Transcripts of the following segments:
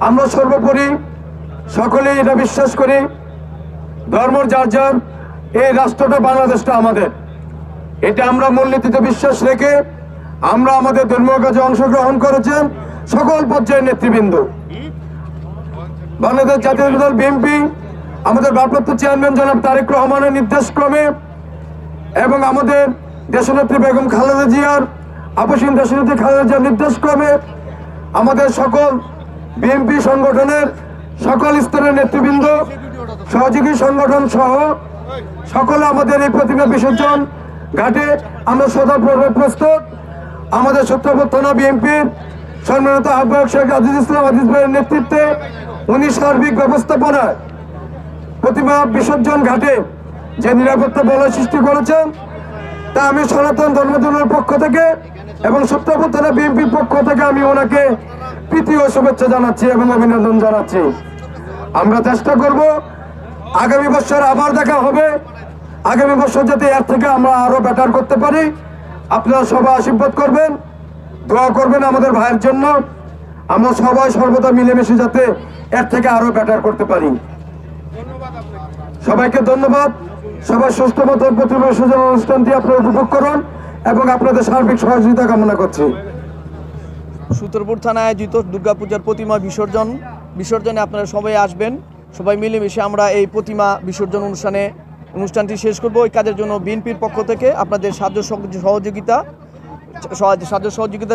আমরা সর্বোপরি সকলেই এটা বিশ্বাস করি, ধর্ম যার যার, এই রাষ্ট্রটা বাংলাদেশটা আমাদের। এটা আমরা মূলনীতিতে বিশ্বাস রেখে আমরা আমাদের ধর্মীয় কাজে অংশগ্রহণ করেছেন সকল পর্যায়ের নেতৃবৃন্দ। বাংলাদেশ জাতীয় দল বিএনপি আমাদের ভারপ্রাপ্ত চেয়ারম্যান জনাব তারেক রহমানের নির্দেশক্রমে এবং আমাদের দেশনেত্রী বেগম খালেদা জিয়ার আপসীন দেশনেত্রী খালেদা জিয়ার নির্দেশক্রমে আমাদের সকল বিএনপি সংগঠনের সকল স্তরের নেতৃবৃন্দ, সহযোগী সংগঠন সহ সকলে আমাদের এই প্রতিমা বিসর্জন ঘাটে আমরা সদা প্রস্তুত। আমাদের সূত্রপর থানা বিএনপির সম্মানিত আহ্বায়ক শেখ আজিজ ইসলাম আজিজ ভাইয়ের নেতৃত্বে উনি সার্বিক ব্যবস্থাপনায় প্রতিমা বিসর্জন ঘাটে যে নিরাপত্তা বলয় সৃষ্টি করেছেন, তা আমি সনাতন ধর্মদলের পক্ষ থেকে এবং সূত্রপর থানা বিএনপির পক্ষ থেকে আমি ওনাকে প্রীতি ও শুভেচ্ছা জানাচ্ছি এবং অভিনন্দন জানাচ্ছি। আমরা চেষ্টা করব আগামী বছর আবার দেখা হবে, আগামী বছর যাতে এর থেকে আমরা আরো বেটার করতে পারি। আপনারা সবাই আশীর্বাদ করবেন, দোয়া করবেন আমাদের ভাইয়ের জন্য। আমরা সবাই সর্বদা মিলেমিশে যাতে এর থেকে আরো বেটার করতে পারি। সবাইকে ধন্যবাদ। সবাই সুস্থ মতন প্রতিমা বিসর্জন অনুষ্ঠানটি আপনারা উপভোগ করুন এবং আপনাদের সার্বিক সহযোগিতা কামনা করছি। সূত্রপুর থানায় আয়োজিত দুর্গাপূজার প্রতিমা বিসর্জনে আপনারা সবাই আসবেন। সবাই মিলেমিশে আমরা এই প্রতিমা বিসর্জন অনুষ্ঠানটি শেষ করব। এই কাজের জন্য বিএনপির পক্ষ থেকে আপনাদের সাহায্য সহযোগিতা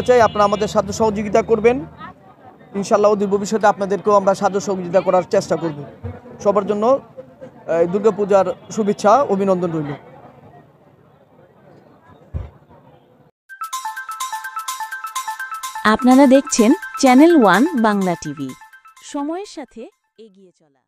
চাই। আপনারা আমাদের সাহায্য সহযোগিতা করবেন। ইনশাআল্লাহ অদূর ভবিষ্যতে আপনাদেরকেও আমরা সাহায্য সহযোগিতা করার চেষ্টা করব। সবার জন্য দুর্গাপূজার শুভেচ্ছা, অভিনন্দন রইল। আপনারা দেখছেন চ্যানেল ওয়ান বাংলা টিভি, সময়ের সাথে এগিয়ে চলা।